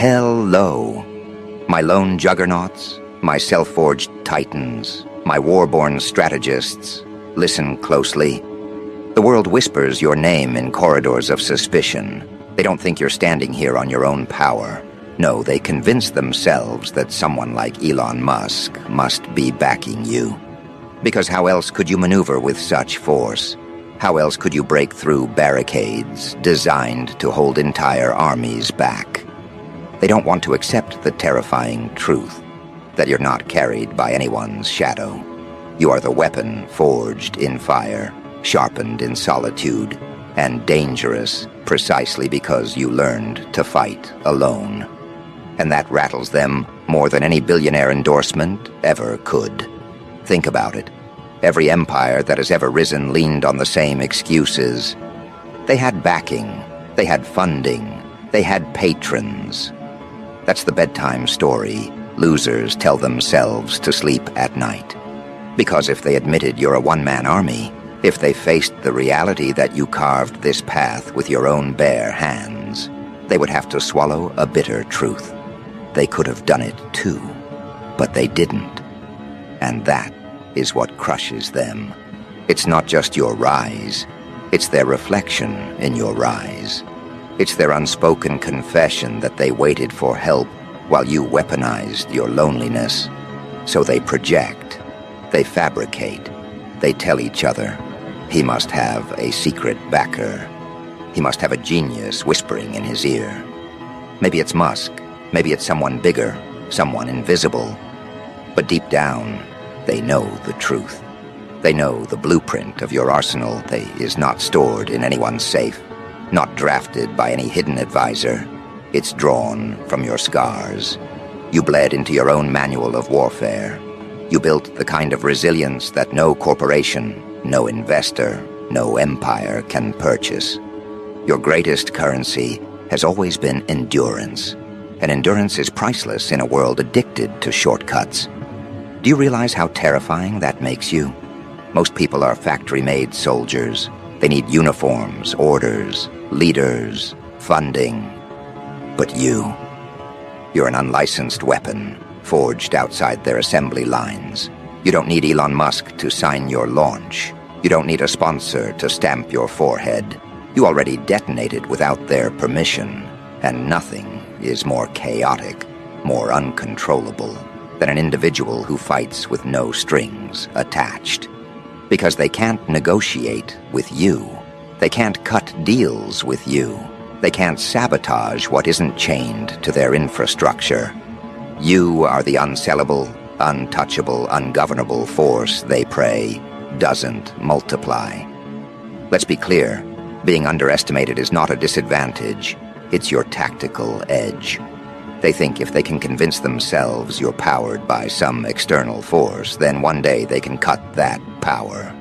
Hello. My lone juggernauts, my self-forged titans, my war-born strategists, listen closely. The world whispers your name in corridors of suspicion. They don't think you're standing here on your own power. No, they convince themselves that someone like Elon Musk must be backing you. Because how else could you maneuver with such force? How else could you break through barricades designed to hold entire armies back? They don't want to accept the terrifying truth that you're not carried by anyone's shadow. You are the weapon forged in fire, sharpened in solitude, and dangerous precisely because you learned to fight alone. And that rattles them more than any billionaire endorsement ever could. Think about it. Every empire that has ever risen leaned on the same excuses. They had backing, they had funding, they had patrons. That's the bedtime story losers tell themselves to sleep at night. Because if they admitted you're a one-man army, if they faced the reality that you carved this path with your own bare hands, they would have to swallow a bitter truth. They could have done it too, but they didn't. And that is what crushes them. It's not just your rise, it's their reflection in your rise. It's their unspoken confession that they waited for help while you weaponized your loneliness. So they project, they fabricate, they tell each other, he must have a secret backer. He must have a genius whispering in his ear. Maybe it's Musk, maybe it's someone bigger, someone invisible. But deep down, they know the truth. They know the blueprint of your arsenal is not stored in anyone's safe, not drafted by any hidden advisor. It's drawn from your scars. You bled into your own manual of warfare. You built the kind of resilience that no corporation, no investor, no empire can purchase. Your greatest currency has always been endurance, and endurance is priceless in a world addicted to shortcuts. Do you realize how terrifying that makes you? Most people are factory-made soldiers. They need uniforms, orders, leaders, funding. But you're an unlicensed weapon, forged outside their assembly lines. You don't need Elon Musk to sign your launch. You don't need a sponsor to stamp your forehead. You already detonated without their permission, and nothing is more chaotic, more uncontrollable than an individual who fights with no strings attached. Because they can't negotiate with you. They can't cut deals with you. They can't sabotage what isn't chained to their infrastructure. You are the unsellable, untouchable, ungovernable force they pray doesn't multiply. Let's be clear, being underestimated is not a disadvantage. It's your tactical edge. They think if they can convince themselves you're powered by some external force, then one day they can cut that power.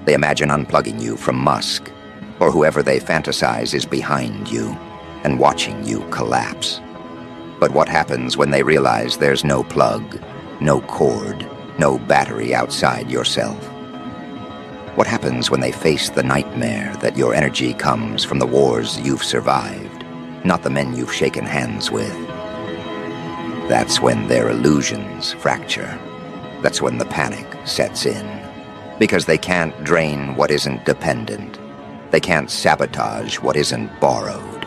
They imagine unplugging you from Musk, or whoever they fantasize is behind you and watching you collapse. But what happens when they realize there's no plug, no cord, no battery outside yourself? What happens when they face the nightmare that your energy comes from the wars you've survived, not the men you've shaken hands with? That's when their illusions fracture. That's when the panic sets in. Because they can't drain what isn't dependent. They can't sabotage what isn't borrowed.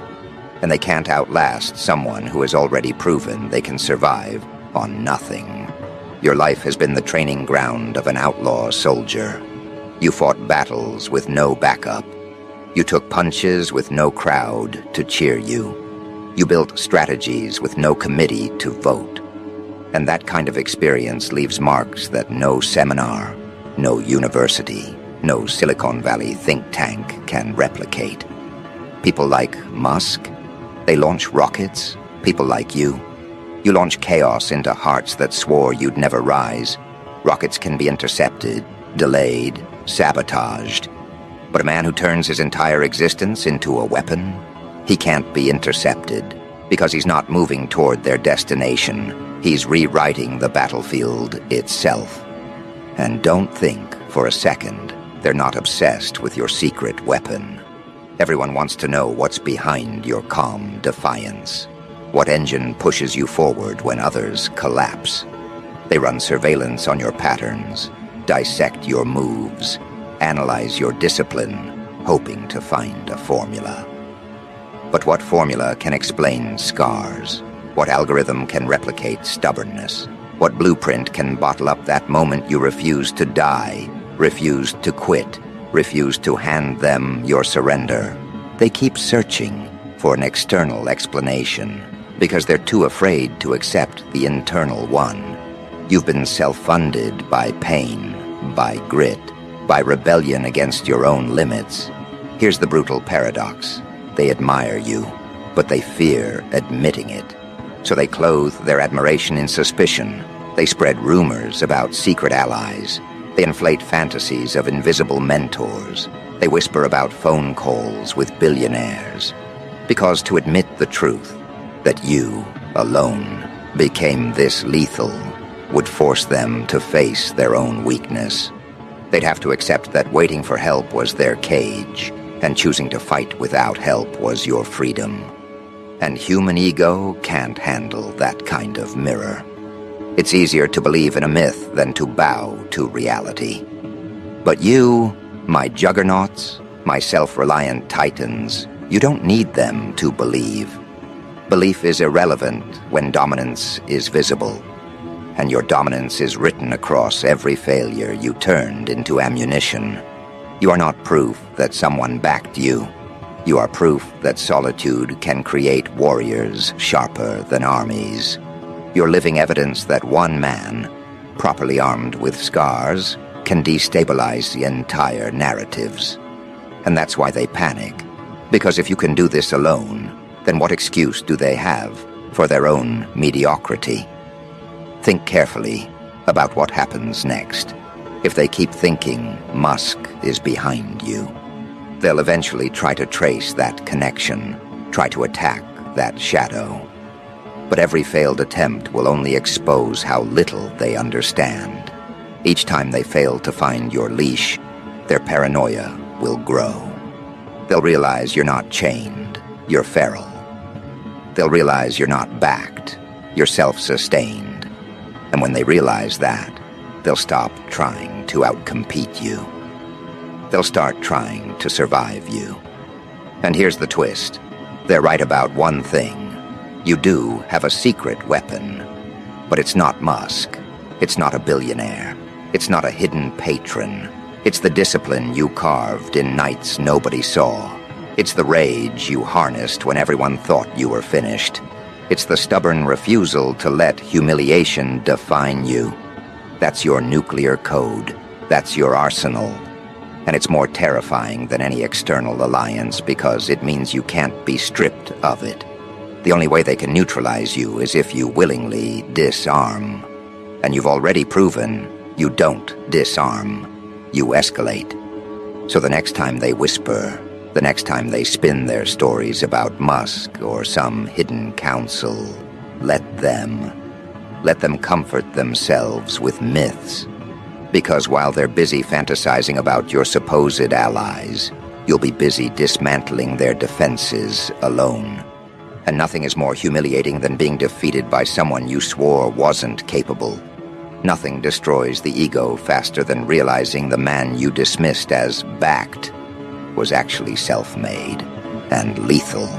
And they can't outlast someone who has already proven they can survive on nothing. Your life has been the training ground of an outlaw soldier. You fought battles with no backup. You took punches with no crowd to cheer you. You built strategies with no committee to vote. And that kind of experience leaves marks that no seminar, no university, no Silicon Valley think tank can replicate. People like Musk, they launch rockets. People like you launch chaos into hearts that swore you'd never rise. Rockets can be intercepted, delayed, sabotaged. But a man who turns his entire existence into a weapon, he can't be intercepted, because he's not moving toward their destination. He's rewriting the battlefield itself. And don't think for a second they're not obsessed with your secret weapon. Everyone wants to know what's behind your calm defiance. What engine pushes you forward when others collapse? They run surveillance on your patterns, dissect your moves, analyze your discipline, hoping to find a formula. But what formula can explain scars? What algorithm can replicate stubbornness? What blueprint can bottle up that moment you refused to die, refused to quit, refused to hand them your surrender? They keep searching for an external explanation because they're too afraid to accept the internal one. You've been self-funded by pain, by grit, by rebellion against your own limits. Here's the brutal paradox. They admire you, but they fear admitting it. So they clothe their admiration in suspicion. They spread rumors about secret allies. They inflate fantasies of invisible mentors. They whisper about phone calls with billionaires. Because to admit the truth, that you, alone, became this lethal, would force them to face their own weakness. They'd have to accept that waiting for help was their cage, and choosing to fight without help was your freedom. And human ego can't handle that kind of mirror. It's easier to believe in a myth than to bow to reality. But you, my juggernauts, my self-reliant titans, you don't need them to believe. Belief is irrelevant when dominance is visible, and your dominance is written across every failure you turned into ammunition. You are not proof that someone backed you. You are proof that solitude can create warriors sharper than armies. You're living evidence that one man, properly armed with scars, can destabilize the entire narratives. And that's why they panic. Because if you can do this alone, then what excuse do they have for their own mediocrity? Think carefully about what happens next. If they keep thinking Musk is behind you, they'll eventually try to trace that connection, try to attack that shadow. But every failed attempt will only expose how little they understand. Each time they fail to find your leash, their paranoia will grow. They'll realize you're not chained, you're feral. They'll realize you're not backed, you're self-sustained. And when they realize that, they'll stop trying to outcompete you. They'll start trying to survive you. And here's the twist. They're right about one thing. You do have a secret weapon, but it's not Musk. It's not a billionaire. It's not a hidden patron. It's the discipline you carved in nights nobody saw. It's the rage you harnessed when everyone thought you were finished. It's the stubborn refusal to let humiliation define you. That's your nuclear code. That's your arsenal. And it's more terrifying than any external alliance because it means you can't be stripped of it. The only way they can neutralize you is if you willingly disarm. And you've already proven you don't disarm. You escalate. So the next time they whisper, the next time they spin their stories about Musk or some hidden council, let them comfort themselves with myths. Because while they're busy fantasizing about your supposed allies, you'll be busy dismantling their defenses alone. And nothing is more humiliating than being defeated by someone you swore wasn't capable. Nothing destroys the ego faster than realizing the man you dismissed as backed was actually self-made and lethal.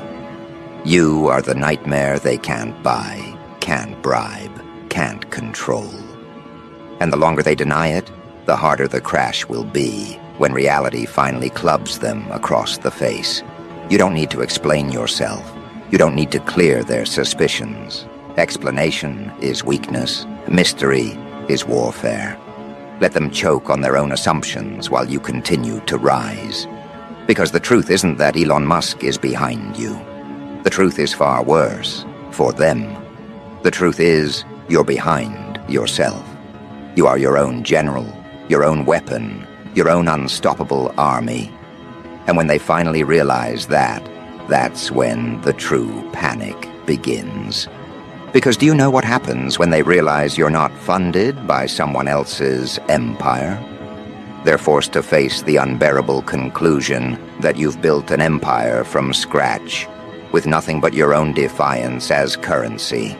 You are the nightmare they can't buy, can't bribe, can't control. And the longer they deny it, the harder the crash will be when reality finally clubs them across the face. You don't need to explain yourself. You don't need to clear their suspicions. Explanation is weakness. Mystery is warfare. Let them choke on their own assumptions while you continue to rise. Because the truth isn't that Elon Musk is behind you. The truth is far worse, for them. The truth is, you're behind yourself. You are your own general, your own weapon, your own unstoppable army. And when they finally realize that, that's when the true panic begins. Because do you know what happens when they realize you're not funded by someone else's empire? They're forced to face the unbearable conclusion that you've built an empire from scratch, with nothing but your own defiance as currency.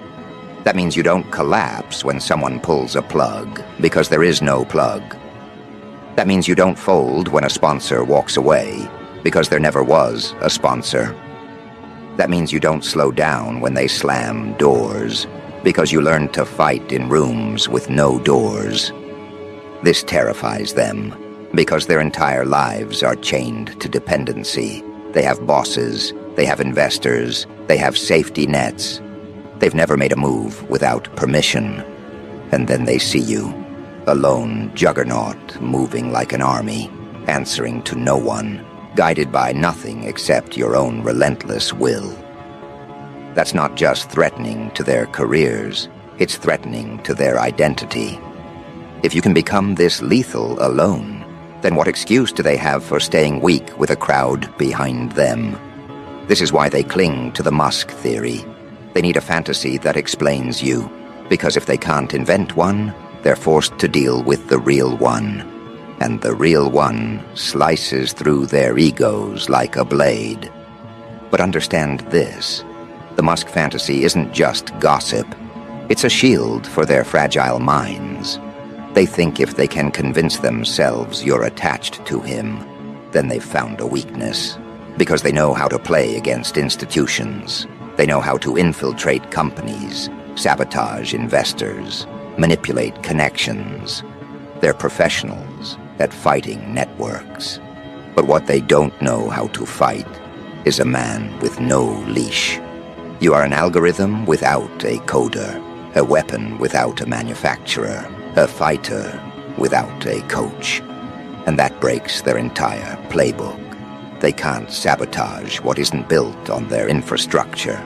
That means you don't collapse when someone pulls a plug, because there is no plug. That means you don't fold when a sponsor walks away, because there never was a sponsor. That means you don't slow down when they slam doors, because you learned to fight in rooms with no doors. This terrifies them, because their entire lives are chained to dependency. They have bosses, they have investors, they have safety nets. They've never made a move without permission. And then they see you, a lone juggernaut moving like an army, answering to no one, guided by nothing except your own relentless will. That's not just threatening to their careers, it's threatening to their identity. If you can become this lethal alone, then what excuse do they have for staying weak with a crowd behind them? This is why they cling to the Musk theory. They need a fantasy that explains you, because if they can't invent one, they're forced to deal with the real one. And the real one slices through their egos like a blade. But understand this, the Musk fantasy isn't just gossip. It's a shield for their fragile minds. They think if they can convince themselves you're attached to him, then they've found a weakness. Because they know how to play against institutions. They know how to infiltrate companies, sabotage investors, manipulate connections. They're professionals at fighting networks. But what they don't know how to fight is a man with no leash. You are an algorithm without a coder, a weapon without a manufacturer, a fighter without a coach. And that breaks their entire playbook. They can't sabotage what isn't built on their infrastructure.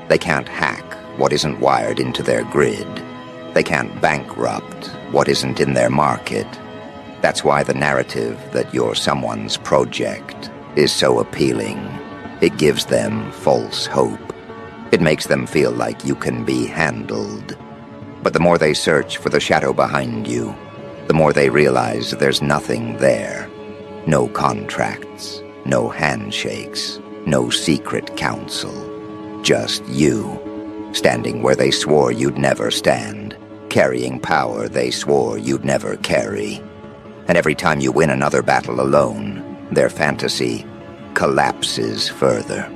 They can't hack what isn't wired into their grid. They can't bankrupt what isn't in their market. That's why the narrative that you're someone's project is so appealing. It gives them false hope. It makes them feel like you can be handled. But the more they search for the shadow behind you, the more they realize there's nothing there. No contracts, no handshakes, no secret counsel. Just you, standing where they swore you'd never stand, carrying power they swore you'd never carry. And every time you win another battle alone, their fantasy collapses further.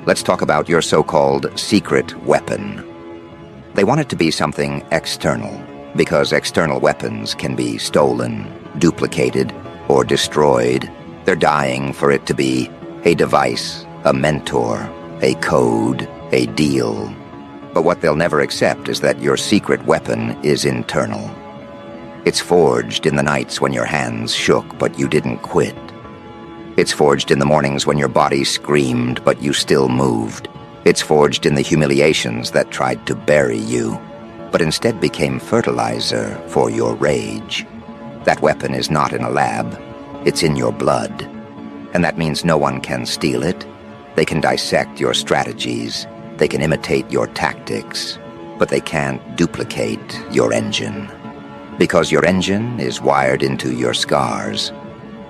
Let's talk about your so-called secret weapon. They want it to be something external, because external weapons can be stolen, duplicated, or destroyed. They're dying for it to be a device, a mentor, a code, a deal. But what they'll never accept is that your secret weapon is internal. It's forged in the nights when your hands shook but you didn't quit. It's forged in the mornings when your body screamed but you still moved. It's forged in the humiliations that tried to bury you, but instead became fertilizer for your rage. That weapon is not in a lab. It's in your blood. And that means no one can steal it. They can dissect your strategies. They can imitate your tactics. But they can't duplicate your engine. Because your engine is wired into your scars.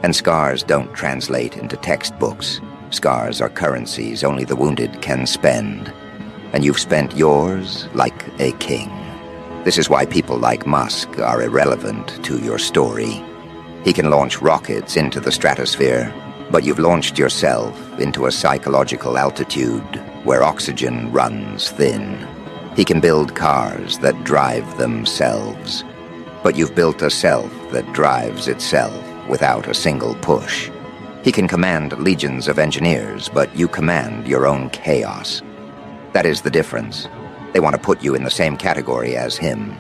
And scars don't translate into textbooks. Scars are currencies only the wounded can spend. And you've spent yours like a king. This is why people like Musk are irrelevant to your story. He can launch rockets into the stratosphere, but you've launched yourself into a psychological altitude where oxygen runs thin. He can build cars that drive themselves, but you've built a self that drives itself without a single push. He can command legions of engineers, but you command your own chaos. That is the difference. They want to put you in the same category as him.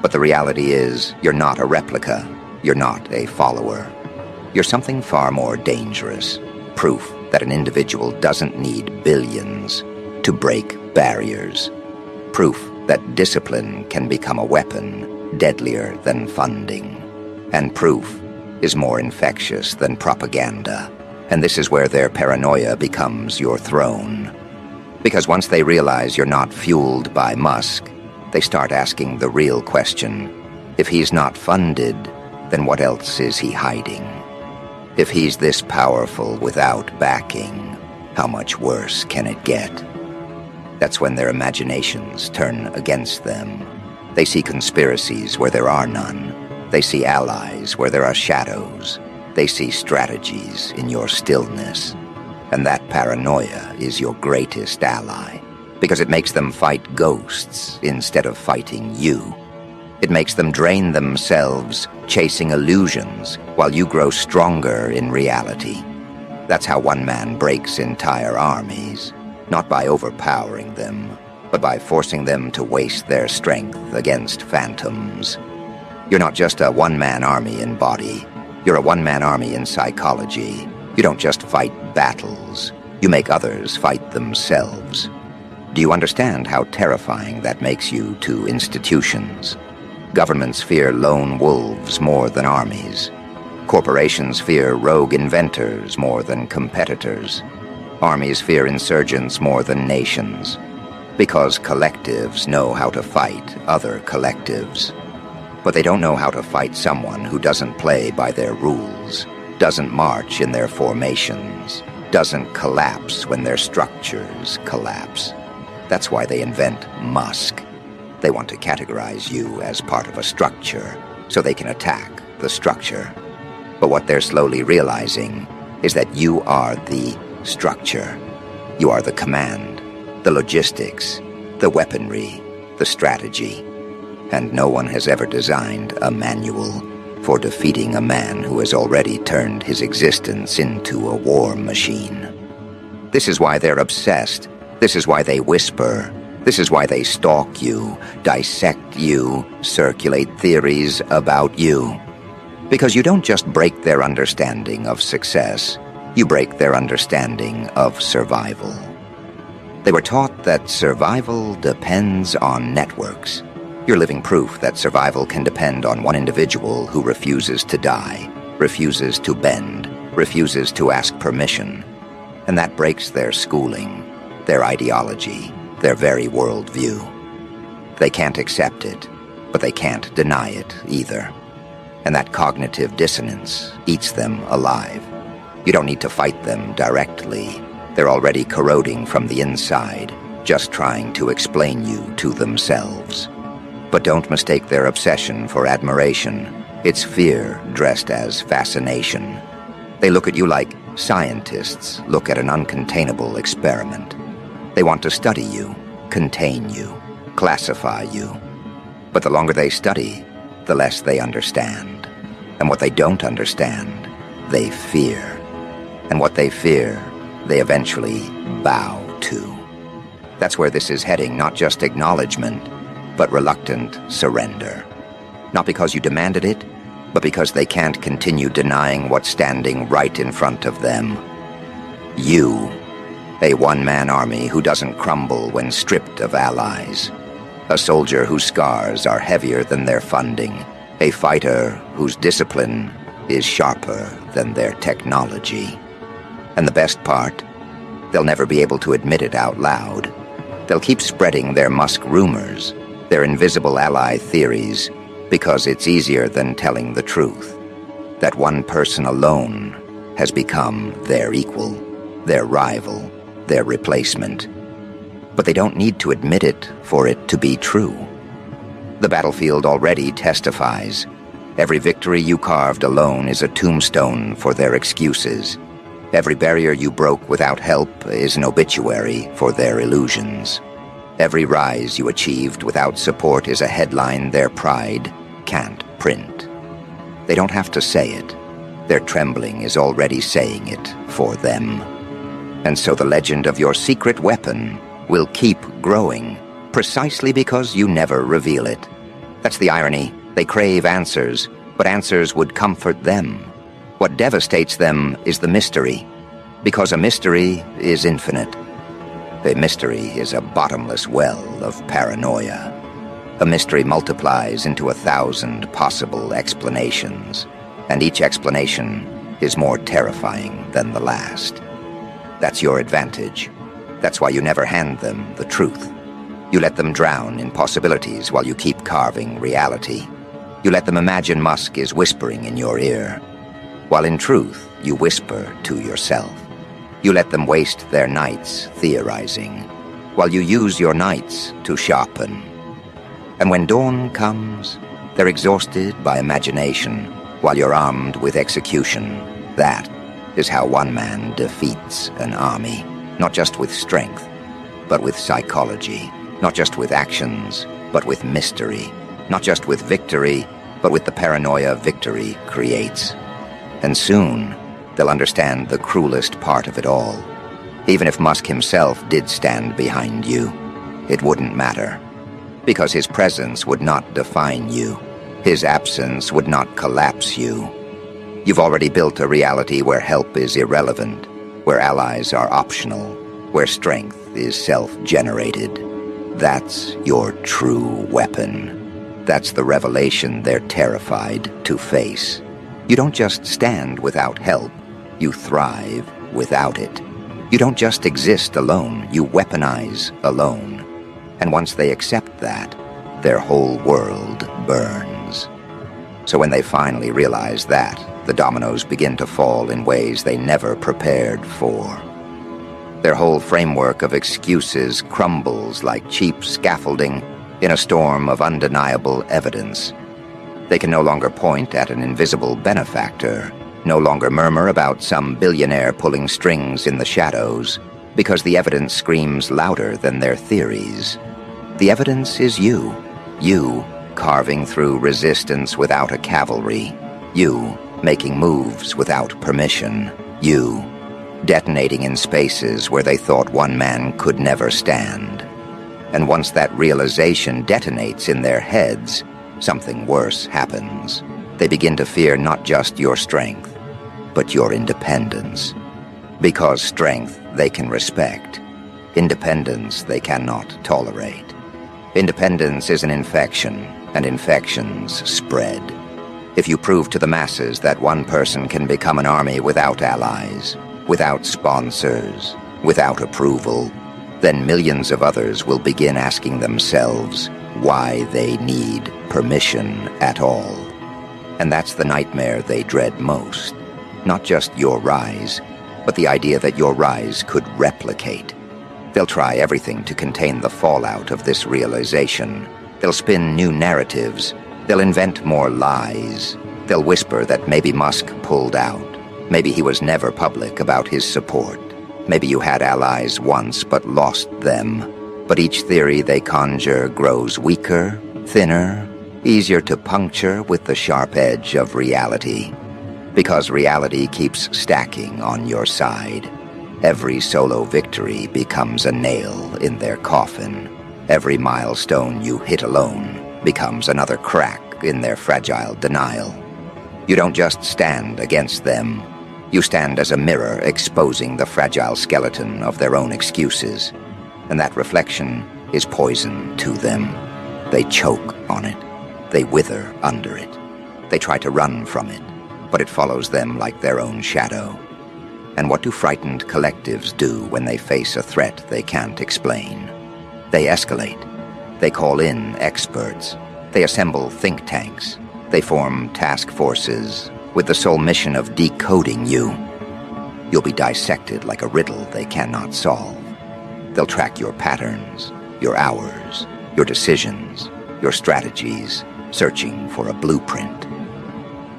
But the reality is, you're not a replica. You're not a follower. You're something far more dangerous. Proof that an individual doesn't need billions to break barriers. Proof that discipline can become a weapon deadlier than funding. And proof is more infectious than propaganda. And this is where their paranoia becomes your throne. Because once they realize you're not fueled by Musk, they start asking the real question. If he's not funded, then what else is he hiding? If he's this powerful without backing, How much worse can it get? That's when their imaginations turn against them. They see conspiracies where there are none. They see allies where there are shadows. They see strategies in your stillness. And that paranoia is your greatest ally, because it makes them fight ghosts instead of fighting you. It makes them drain themselves, chasing illusions, while you grow stronger in reality. That's how one man breaks entire armies, not by overpowering them, but by forcing them to waste their strength against phantoms. You're not just a one-man army in body. You're a one-man army in psychology. You don't just fight battles. You make others fight themselves. Do you understand how terrifying that makes you to institutions? Governments fear lone wolves more than armies. Corporations fear rogue inventors more than competitors. Armies fear insurgents more than nations. Because collectives know how to fight other collectives. But they don't know how to fight someone who doesn't play by their rules, doesn't march in their formations, doesn't collapse when their structures collapse. That's why they invent Musk. They want to categorize you as part of a structure, so they can attack the structure. But what they're slowly realizing is that you are the structure. You are the command, the logistics, the weaponry, the strategy. And no one has ever designed a manual for defeating a man who has already turned his existence into a war machine. This is why they're obsessed. This is why they whisper. This is why they stalk you, dissect you, circulate theories about you. Because you don't just break their understanding of success, you break their understanding of survival. They were taught that survival depends on networks. You're living proof that survival can depend on one individual who refuses to die, refuses to bend, refuses to ask permission. And that breaks their schooling, their ideology, their very worldview. They can't accept it, but they can't deny it either. And that cognitive dissonance eats them alive. You don't need to fight them directly. They're already corroding from the inside, just trying to explain you to themselves. But don't mistake their obsession for admiration. It's fear dressed as fascination. They look at you like scientists look at an uncontainable experiment. They want to study you, contain you, classify you. But the longer they study, the less they understand. And what they don't understand, they fear. And what they fear, they eventually bow to. That's where this is heading, not just acknowledgement, but reluctant surrender. Not because you demanded it, but because they can't continue denying what's standing right in front of them. You, a one-man army who doesn't crumble when stripped of allies. A soldier whose scars are heavier than their funding. A fighter whose discipline is sharper than their technology. And the best part, they'll never be able to admit it out loud. They'll keep spreading their Musk rumors, their invisible ally theories, because it's easier than telling the truth. That one person alone has become their equal, their rival, their replacement. But they don't need to admit it for it to be true. The battlefield already testifies. Every victory you carved alone is a tombstone for their excuses. Every barrier you broke without help is an obituary for their illusions. Every rise you achieved without support is a headline their pride can't print. They don't have to say it. Their trembling is already saying it for them. And so the legend of your secret weapon will keep growing, precisely because you never reveal it. That's the irony. They crave answers, but answers would comfort them. What devastates them is the mystery, because a mystery is infinite. A mystery is a bottomless well of paranoia. A mystery multiplies into 1,000 possible explanations, and each explanation is more terrifying than the last. That's your advantage. That's why you never hand them the truth. You let them drown in possibilities while you keep carving reality. You let them imagine Musk is whispering in your ear, while in truth, you whisper to yourself. You let them waste their nights theorizing, while you use your nights to sharpen. And when dawn comes, they're exhausted by imagination, while you're armed with execution. That is how one man defeats an army, not just with strength, but with psychology, not just with actions, but with mystery, not just with victory, but with the paranoia victory creates. And soon, they'll understand the cruelest part of it all. Even if Musk himself did stand behind you, it wouldn't matter, because his presence would not define you. His absence would not collapse you. You've already built a reality where help is irrelevant, where allies are optional, where strength is self-generated. That's your true weapon. That's the revelation they're terrified to face. You don't just stand without help, you thrive without it. You don't just exist alone, you weaponize alone. And once they accept that, their whole world burns. So when they finally realize that, the dominoes begin to fall in ways they never prepared for. Their whole framework of excuses crumbles like cheap scaffolding in a storm of undeniable evidence. They can no longer point at an invisible benefactor, no longer murmur about some billionaire pulling strings in the shadows, because the evidence screams louder than their theories. The evidence is you carving through resistance without a cavalry, you making moves without permission, you detonating in spaces where they thought one man could never stand. And once that realization detonates in their heads, something worse happens. They begin to fear not just your strength, but your independence. Because strength they can respect, independence they cannot tolerate. Independence is an infection, and infections spread. If you prove to the masses that one person can become an army without allies, without sponsors, without approval, then millions of others will begin asking themselves why they need permission at all. And that's the nightmare they dread most. Not just your rise, but the idea that your rise could replicate. They'll try everything to contain the fallout of this realization. They'll spin new narratives. They'll invent more lies. They'll whisper that maybe Musk pulled out. Maybe he was never public about his support. Maybe you had allies once but lost them. But each theory they conjure grows weaker, thinner, easier to puncture with the sharp edge of reality. Because reality keeps stacking on your side. Every solo victory becomes a nail in their coffin. Every milestone you hit alone becomes another crack in their fragile denial. You don't just stand against them. You stand as a mirror exposing the fragile skeleton of their own excuses. And that reflection is poison to them. They choke on it. They wither under it. They try to run from it, but it follows them like their own shadow. And what do frightened collectives do when they face a threat they can't explain? They escalate. They call in experts. They assemble think tanks. They form task forces with the sole mission of decoding you. You'll be dissected like a riddle they cannot solve. They'll track your patterns, your hours, your decisions, your strategies, searching for a blueprint.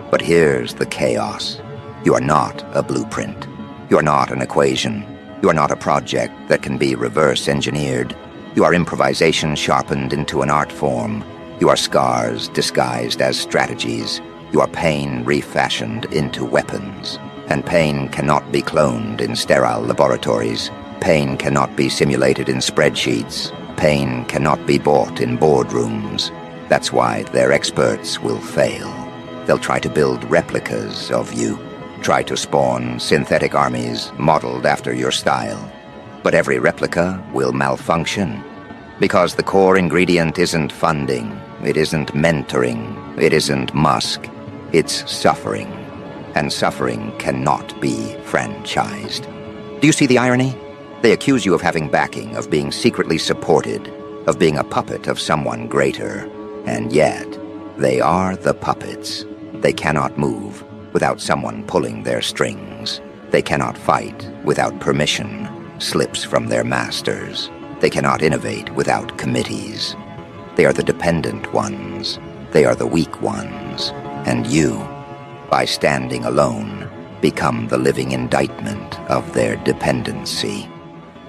But here's the chaos. You are not a blueprint. You are not an equation. You are not a project that can be reverse engineered. You are improvisation sharpened into an art form. You are scars disguised as strategies. You are pain refashioned into weapons. And pain cannot be cloned in sterile laboratories. Pain cannot be simulated in spreadsheets. Pain cannot be bought in boardrooms. That's why their experts will fail. They'll try to build replicas of you. Try to spawn synthetic armies modeled after your style. But every replica will malfunction. Because the core ingredient isn't funding. It isn't mentoring. It isn't Musk. It's suffering. And suffering cannot be franchised. Do you see the irony? They accuse you of having backing, of being secretly supported, of being a puppet of someone greater. And yet, they are the puppets. They cannot move without someone pulling their strings. They cannot fight without permission, slips from their masters. They cannot innovate without committees. They are the dependent ones. They are the weak ones. And you, by standing alone, become the living indictment of their dependency.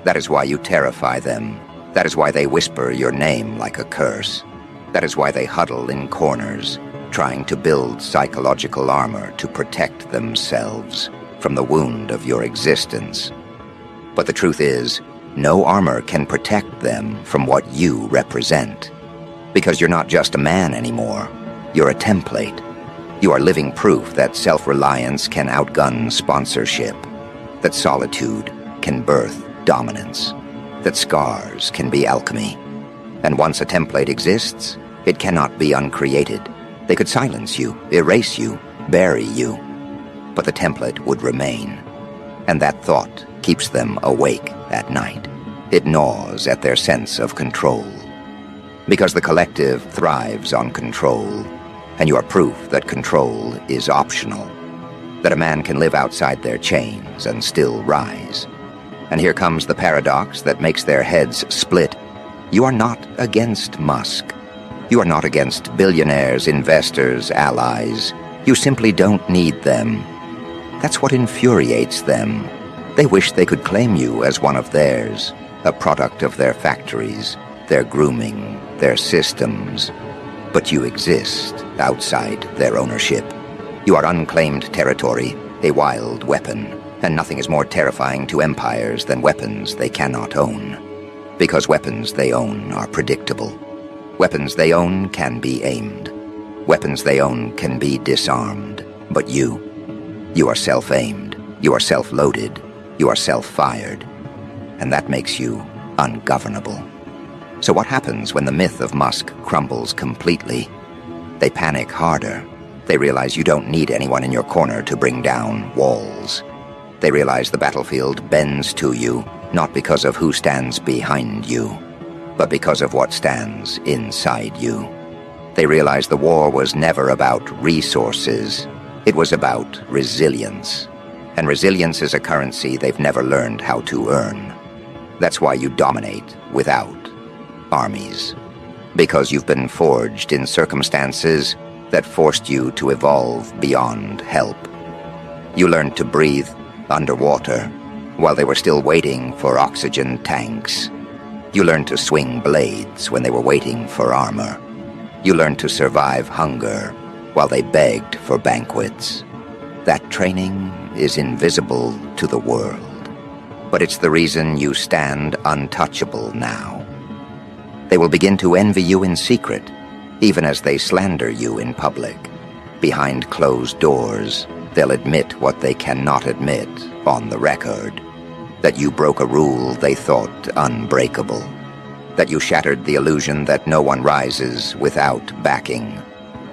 That is why you terrify them. That is why they whisper your name like a curse. That is why they huddle in corners, trying to build psychological armor to protect themselves from the wound of your existence. But the truth is, no armor can protect them from what you represent. Because you're not just a man anymore. You're a template. You are living proof that self-reliance can outgun sponsorship, that solitude can birth dominance, that scars can be alchemy. And once a template exists, it cannot be uncreated. They could silence you, erase you, bury you. But the template would remain. And that thought keeps them awake at night. It gnaws at their sense of control. Because the collective thrives on control, and you are proof that control is optional, that a man can live outside their chains and still rise. And here comes the paradox that makes their heads split. You are not against Musk. You are not against billionaires, investors, allies. You simply don't need them. That's what infuriates them. They wish they could claim you as one of theirs, a product of their factories, their grooming, their systems. But you exist outside their ownership. You are unclaimed territory, a wild weapon, and nothing is more terrifying to empires than weapons they cannot own. Because weapons they own are predictable. Weapons they own can be aimed. Weapons they own can be disarmed. But you are self-aimed, you are self-loaded, you are self-fired. And that makes you ungovernable. So what happens when the myth of Musk crumbles completely? They panic harder. They realize you don't need anyone in your corner to bring down walls. They realize the battlefield bends to you, not because of who stands behind you, but because of what stands inside you. They realize the war was never about resources. It was about resilience. And resilience is a currency they've never learned how to earn. That's why you dominate without armies. Because you've been forged in circumstances that forced you to evolve beyond help. You learned to breathe underwater while they were still waiting for oxygen tanks. You learned to swing blades when they were waiting for armor. You learned to survive hunger while they begged for banquets. That training is invisible to the world, but it's the reason you stand untouchable now. They will begin to envy you in secret, even as they slander you in public. Behind closed doors, they'll admit what they cannot admit on the record. That you broke a rule they thought unbreakable. That you shattered the illusion that no one rises without backing.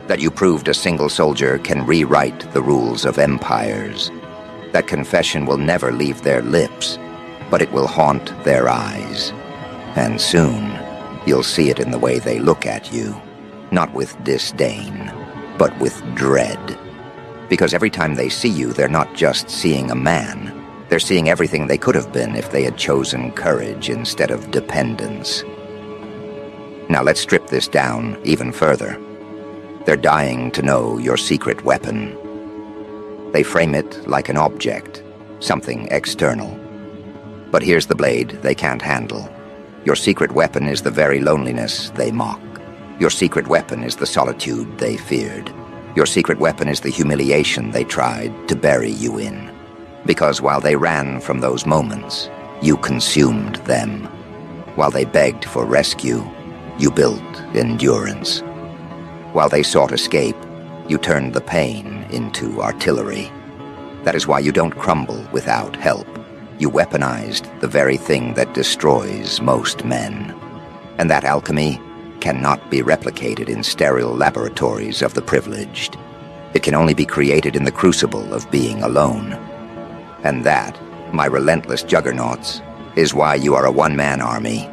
That you proved a single soldier can rewrite the rules of empires. That confession will never leave their lips, but it will haunt their eyes. And soon, you'll see it in the way they look at you, not with disdain, but with dread. Because every time they see you, they're not just seeing a man. They're seeing everything they could have been if they had chosen courage instead of dependence. Now let's strip this down even further. They're dying to know your secret weapon. They frame it like an object, something external. But here's the blade they can't handle. Your secret weapon is the very loneliness they mock. Your secret weapon is the solitude they feared. Your secret weapon is the humiliation they tried to bury you in. Because while they ran from those moments, you consumed them. While they begged for rescue, you built endurance. While they sought escape, you turned the pain into artillery. That is why you don't crumble without help. You weaponized the very thing that destroys most men. And that alchemy cannot be replicated in sterile laboratories of the privileged. It can only be created in the crucible of being alone. And that, my relentless juggernauts, is why you are a one-man army.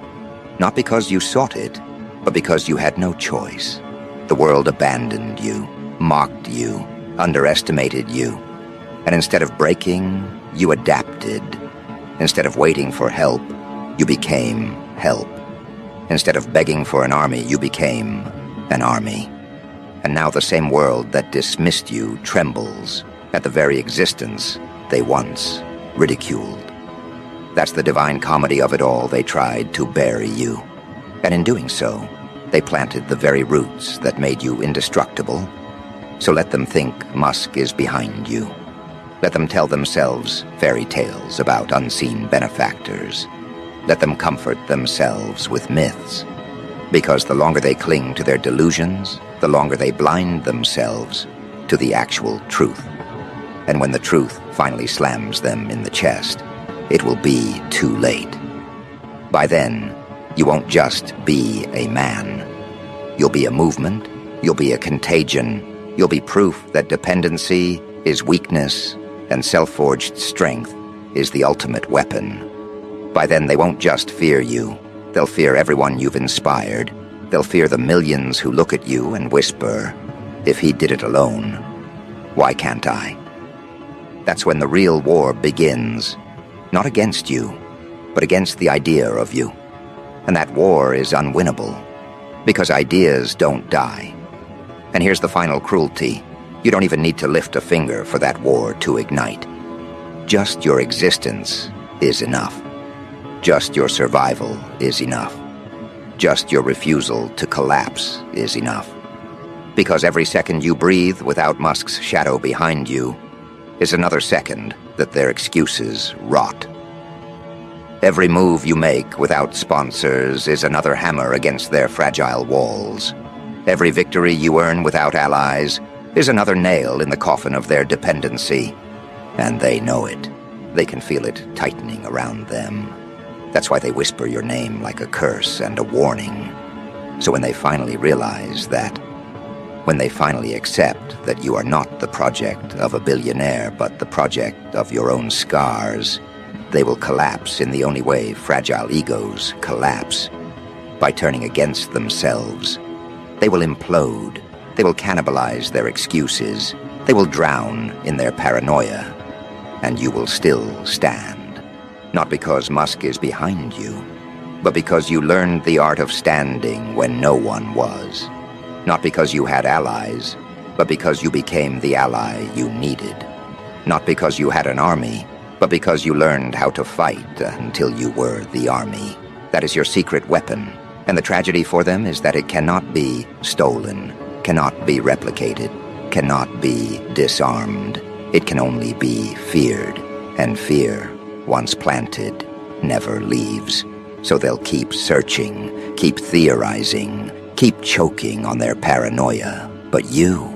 Not because you sought it, but because you had no choice. The world abandoned you, mocked you, underestimated you. And instead of breaking, you adapted. Instead of waiting for help, you became help. Instead of begging for an army, you became an army. And now the same world that dismissed you trembles at the very existence they once ridiculed. That's the divine comedy of it all. They tried to bury you. And in doing so, they planted the very roots that made you indestructible. So let them think Musk is behind you. Let them tell themselves fairy tales about unseen benefactors. Let them comfort themselves with myths. Because the longer they cling to their delusions, the longer they blind themselves to the actual truth. And when the truth finally slams them in the chest, it will be too late. By then, you won't just be a man. You'll be a movement, you'll be a contagion, you'll be proof that dependency is weakness and self-forged strength is the ultimate weapon. By then, they won't just fear you. They'll fear everyone you've inspired. They'll fear the millions who look at you and whisper, if he did it alone, why can't I? That's when the real war begins. Not against you, but against the idea of you. And that war is unwinnable, because ideas don't die. And here's the final cruelty. You don't even need to lift a finger for that war to ignite. Just your existence is enough. Just your survival is enough. Just your refusal to collapse is enough. Because every second you breathe without Musk's shadow behind you is another second that their excuses rot. Every move you make without sponsors is another hammer against their fragile walls. Every victory you earn without allies is another nail in the coffin of their dependency. And they know it. They can feel it tightening around them. That's why they whisper your name like a curse and a warning. So when they finally realize that, when they finally accept that you are not the project of a billionaire, but the project of your own scars, they will collapse in the only way fragile egos collapse, by turning against themselves. They will implode. They will cannibalize their excuses. They will drown in their paranoia. And you will still stand. Not because Musk is behind you, but because you learned the art of standing when no one was. Not because you had allies, but because you became the ally you needed. Not because you had an army, but because you learned how to fight until you were the army. That is your secret weapon. And the tragedy for them is that it cannot be stolen, cannot be replicated, cannot be disarmed. It can only be feared. And fear, once planted, never leaves. So they'll keep searching, keep theorizing, keep choking on their paranoia. But you'll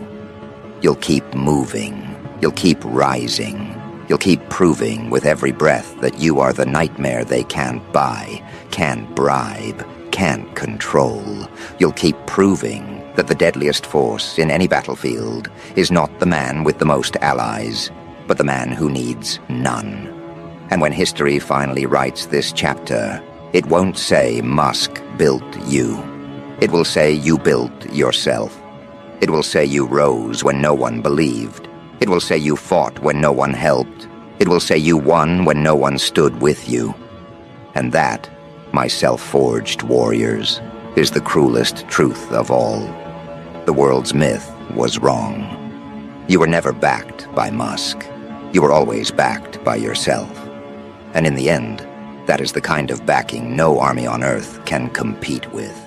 keep moving. You'll keep rising. You'll keep proving with every breath that you are the nightmare they can't buy, can't bribe, can't control. You'll keep proving that the deadliest force in any battlefield is not the man with the most allies, but the man who needs none. And when history finally writes this chapter, it won't say Musk built you. It will say you built yourself. It will say you rose when no one believed. It will say you fought when no one helped. It will say you won when no one stood with you. And that, my self-forged warriors, is the cruelest truth of all. The world's myth was wrong. You were never backed by Musk. You were always backed by yourself. And in the end, that is the kind of backing no army on Earth can compete with.